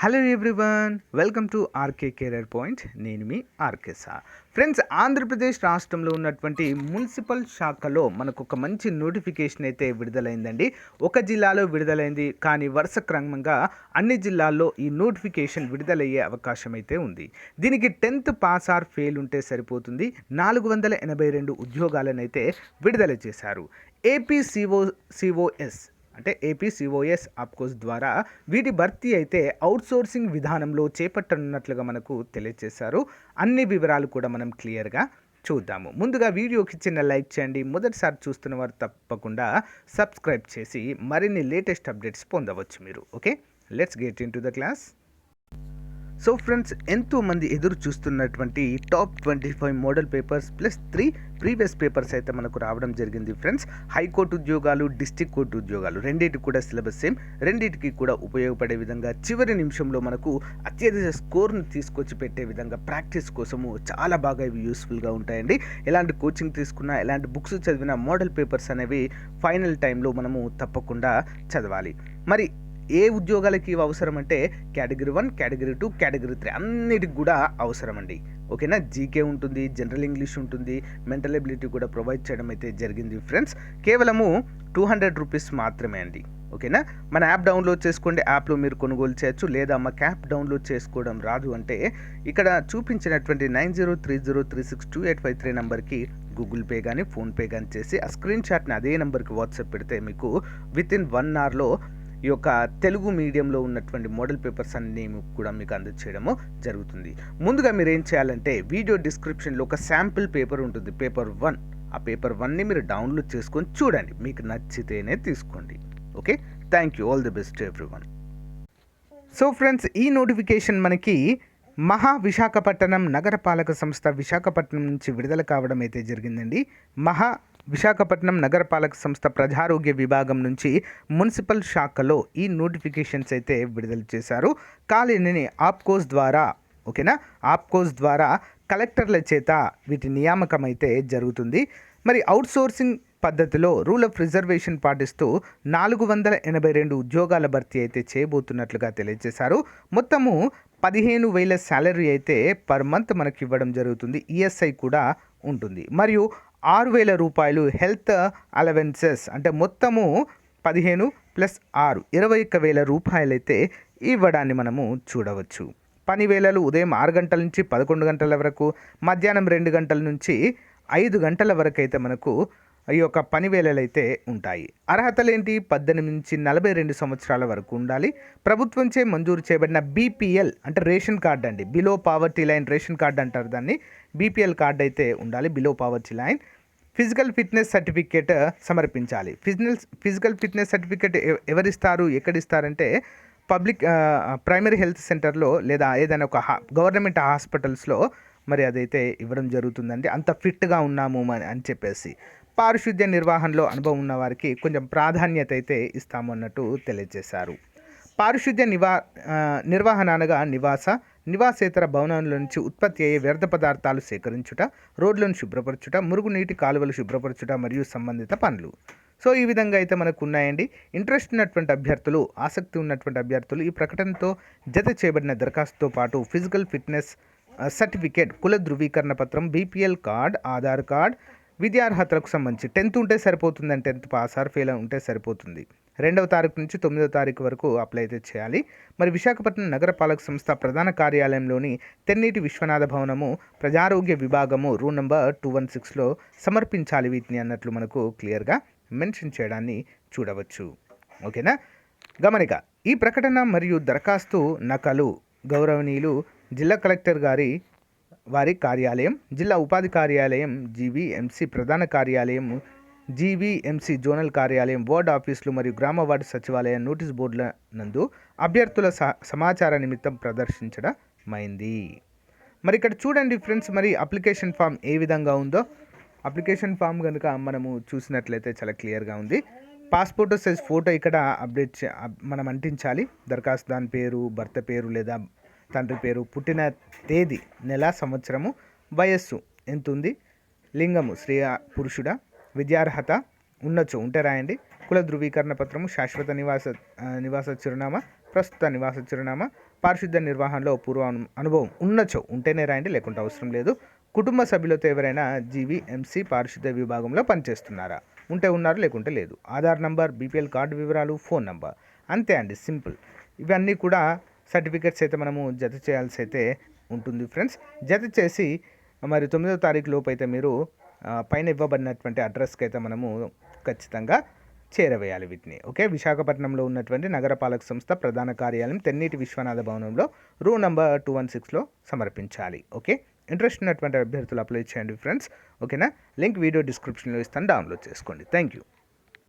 Hello everyone, welcome to RK career point. నేను మీ RK sir. Friends, Andhra Pradesh రాష్ట్రంలో ఉన్నటువంటి మున్సిపల్ శాఖలో మనకు ఒక మంచి నోటిఫికేషన్ అయితే విడుదలైందండి. ఒక జిల్లాలో విడుదలైంది, కానీ వరుస క్రమంగా అన్ని జిల్లాల్లో ఈ నోటిఫికేషన్ విడుదలయ్యే అవకాశం అయితే ఉంది. దీనికి 10th పాస్ ఆర్ ఫెయిల్ ఉంటే సరిపోతుంది. 482 ఉద్యోగాలను అయితే విడుదల చేశారు. ఏపీసీఓఎస్ అంటే ఏపీసీఓఎస్ ఆప్కోస్ ద్వారా వీటి భర్తీ అయితే అవుట్సోర్సింగ్ విధానంలో చేపట్టనున్నట్లుగా మనకు తెలియజేశారు. అన్ని వివరాలు కూడా మనం క్లియర్గా చూద్దాము. ముందుగా వీడియోకి చిన్న లైక్ చేయండి. మొదటిసారి చూస్తున్న వారు తప్పకుండా సబ్స్క్రైబ్ చేసి మరిన్ని లేటెస్ట్ అప్డేట్స్ పొందవచ్చు మీరు. Okay, let's get in to the class. So friends, ఎంతోమంది ఎదురు చూస్తున్నటువంటి top 25 model papers plus 3 previous papers అయితే మనకు రావడం జరిగింది. ఫ్రెండ్స్, హైకోర్టు ఉద్యోగాలు, డిస్టిక్ కోర్టు ఉద్యోగాలు రెండింటికి కూడా సిలబస్ సేమ్, రెండింటికి కూడా ఉపయోగపడే విధంగా చివరి నిమిషంలో మనకు అత్యధిక స్కోర్ను తీసుకొచ్చి పెట్టే విధంగా ప్రాక్టీస్ కోసము చాలా బాగా ఇవి యూస్ఫుల్గా ఉంటాయండి. ఎలాంటి కోచింగ్ తీసుకున్నా, ఎలాంటి బుక్స్ చదివినా మోడల్ పేపర్స్ అనేవి ఫైనల్ టైంలో మనము తప్పకుండా చదవాలి. మరి ఏ ఉద్యోగాలకి ఇవి అవసరం అంటే కేటగిరీ 1, కేటగిరీ 2, కేటగిరీ 3 అన్నిటికి కూడా అవసరం అండి. ఓకేనా, జీకే ఉంటుంది, జనరల్ ఇంగ్లీష్ ఉంటుంది, మెంటల్ ఎబిలిటీ కూడా ప్రొవైడ్ చేయడం అయితే జరిగింది. ఫ్రెండ్స్, కేవలము 200 రూపీస్ మాత్రమే అండి. ఓకేనా, మన యాప్ డౌన్లోడ్ చేసుకోండి. యాప్లో మీరు కొనుగోలు చేయొచ్చు, లేదా మాకు యాప్ డౌన్లోడ్ చేసుకోవడం రాదు అంటే ఇక్కడ చూపించినటువంటి 9030362853 నెంబర్కి గూగుల్ పే కానీ ఫోన్పే కానీ చేసి ఆ స్క్రీన్ షాట్ని అదే నెంబర్కి వాట్సాప్ పెడితే మీకు వితిన్ 1 అవర్లో ఈ యొక్క తెలుగు మీడియంలో ఉన్నటువంటి మోడల్ పేపర్స్ అన్నీ కూడా మీకు అందజేయడము జరుగుతుంది. ముందుగా మీరు ఏం చేయాలంటే వీడియో డిస్క్రిప్షన్లో ఒక శాంపిల్ పేపర్ ఉంటుంది, పేపర్ 1. ఆ పేపర్ 1ని మీరు డౌన్లోడ్ చేసుకొని చూడండి, మీకు నచ్చితేనే తీసుకోండి. Okay, thank you, all the best everyone. So friends, ఈ నోటిఫికేషన్ మనకి విశాఖపట్నం నగరపాలక సంస్థ విశాఖపట్నం నుంచి విడుదల కావడం అయితే జరిగిందండి. విశాఖపట్నం నగరపాలక సంస్థ ప్రజారోగ్య విభాగం నుంచి మున్సిపల్ శాఖలో ఈ నోటిఫికేషన్స్ అయితే విడుదల చేశారు. ఖాళీని ఆప్కోస్ ద్వారా, ఓకేనా, ఆప్కోస్ ద్వారా కలెక్టర్ల చేత వీటి నియామకం అయితే జరుగుతుంది. మరి అవుట్సోర్సింగ్ పద్ధతిలో రూల్ ఆఫ్ రిజర్వేషన్ పాటిస్తూ 482 ఉద్యోగాల భర్తీ అయితే చేయబోతున్నట్లుగా తెలియజేశారు. మొత్తము 15,000 శాలరీ అయితే పర్ మంత్ మనకి ఇవ్వడం జరుగుతుంది. ఈఎస్ఐ కూడా ఉంటుంది. మరియు 6,000 రూపాయలు హెల్త్ అలవెన్సెస్, అంటే మొత్తము 15 + 6 21,000 రూపాయలు అయితే ఇవ్వడాన్ని మనము చూడవచ్చు. పని వేళలు ఉదయం 6 గంటల నుంచి 11 గంటల వరకు, మధ్యాహ్నం 2 గంటల నుంచి 5 గంటల వరకు అయితే మనకు ఈ యొక్క పని వేళలు అయితే ఉంటాయి. అర్హతలు ఏంటి? 18 నుంచి 42 సంవత్సరాల వరకు ఉండాలి. ప్రభుత్వంచే మంజూరు చేయబడిన బీపీఎల్ అంటే రేషన్ కార్డ్ అండి, below poverty line ration card అంటారు దాన్ని. బీపీఎల్ కార్డ్ అయితే ఉండాలి, below poverty line. Physical fitness certificate సమర్పించాలి. ఫిజికల్ ఫిట్నెస్ సర్టిఫికేట్ ఎవరిస్తారు, ఎక్కడిస్తారంటే పబ్లిక్ ప్రైమరీ హెల్త్ సెంటర్లో లేదా ఏదైనా ఒక గవర్నమెంట్ హాస్పిటల్స్లో మరి అదైతే ఇవ్వడం జరుగుతుందండి. అంత ఫిట్గా ఉన్నాము అని చెప్పేసి. పారిశుద్ధ్య నిర్వహణలో అనుభవం ఉన్న వారికి కొంచెం ప్రాధాన్యత అయితే ఇస్తాము అన్నట్టు తెలియజేశారు. పారిశుద్ధ్య నిర్వహణ అనగా నివాసేతర భవనాల నుంచి ఉత్పత్తి అయ్యే వ్యర్థ పదార్థాలు సేకరించుట, రోడ్లను శుభ్రపరచుట, మురుగునీటి కాలువలు శుభ్రపరచుట మరియు సంబంధిత పనులు. సో ఈ విధంగా అయితే మనకు ఉన్నాయండి. ఇంట్రెస్ట్ ఉన్నటువంటి అభ్యర్థులు, ఆసక్తి ఉన్నటువంటి అభ్యర్థులు ఈ ప్రకటనతో జత చేయబడిన దరఖాస్తుతో పాటు ఫిజికల్ ఫిట్నెస్ సర్టిఫికేట్, కుల ధృవీకరణ పత్రం, బీపీఎల్ కార్డ్, ఆధార్ కార్డ్, విద్యార్హతలకు సంబంధించి 10th ఉంటే సరిపోతుందని, 10th పాస్ ఆర్ ఫెయిల్ ఉంటే సరిపోతుంది. 2వ తారీఖు నుంచి 9వ తారీఖు వరకు అప్లై అయితే చేయాలి. మరి విశాఖపట్నం నగరపాలక సంస్థ ప్రధాన కార్యాలయంలోని తెన్నేటి విశ్వనాథ భవనము ప్రజారోగ్య విభాగము రూమ్ నెంబర్ 216లో సమర్పించాలి వీటిని అన్నట్లు మనకు క్లియర్గా మెన్షన్ చేయడాన్ని చూడవచ్చు. ఓకేనా, గమనిక. ఈ ప్రకటన మరియు దరఖాస్తు నకలు గౌరవనీయులు జిల్లా కలెక్టర్ వారి కార్యాలయం, జిల్లా ఉపాధి కార్యాలయం, జీవీఎంసీ ప్రధాన కార్యాలయం, జీవీఎంసీ జోనల్ కార్యాలయం, వార్డ్ ఆఫీసులు మరియు గ్రామ వార్డు సచివాలయం నోటీస్ బోర్డుల నందు అభ్యర్థుల సమాచార నిమిత్తం ప్రదర్శించడమైంది. మరి ఇక్కడ చూడండి ఫ్రెండ్స్, మరి అప్లికేషన్ ఫామ్ ఏ విధంగా ఉందో. అప్లికేషన్ ఫామ్ కనుక మనము చూసినట్లయితే చాలా క్లియర్గా ఉంది. పాస్పోర్ట్ సైజ్ ఫోటో ఇక్కడ మనం అంటించాలి. దరఖాస్తు దాని పేరు, భర్త పేరు లేదా తండ్రి పేరు, పుట్టిన తేదీ, నెల, సంవత్సరము, వయస్సు ఎంత ఉంది, లింగము స్త్రీ పురుషుడా, విద్యార్హత ఉండొచ్చు ఉంటే రాయండి. కుల ధృవీకరణ పత్రము, శాశ్వత నివాస చిరునామా, ప్రస్తుత నివాస చిరునామా, పారిశుద్ధ్య నిర్వహణలో పూర్వ అనుభవం ఉన్నచో ఉంటేనే రాయండి, లేకుంటే అవసరం లేదు. కుటుంబ సభ్యులతో ఎవరైనా జీవీఎంసీ పారిశుద్ధ్య విభాగంలో పనిచేస్తున్నారా? ఉంటే ఉన్నారు, లేకుంటే లేదు. ఆధార్ నంబర్, బీపీఎల్ కార్డు వివరాలు, ఫోన్ నంబర్, అంతే అండి, సింపుల్. ఇవన్నీ కూడా సర్టిఫికెట్స్ అయితే మనము జత చేయాల్సి అయితే ఉంటుంది ఫ్రెండ్స్. జత చేసి మరి 9వ తారీఖు లోపు అయితే మీరు పైన ఇవ్వబడినటువంటి అడ్రస్కి అయితే మనము ఖచ్చితంగా చేరవేయాలి వీటిని. ఓకే, విశాఖపట్నంలో ఉన్నటువంటి నగరపాలక సంస్థ ప్రధాన కార్యాలయం తెన్నేటి విశ్వనాథ భవనంలో రూమ్ నంబర్ 216లో సమర్పించాలి. ఓకే, ఇంట్రెస్ట్ ఉన్నటువంటి అభ్యర్థులు అప్లై చేయండి ఫ్రెండ్స్. ఓకేనా, లింక్ వీడియో డిస్క్రిప్షన్లో ఇస్తాను, డౌన్లోడ్ చేసుకోండి. Thank you.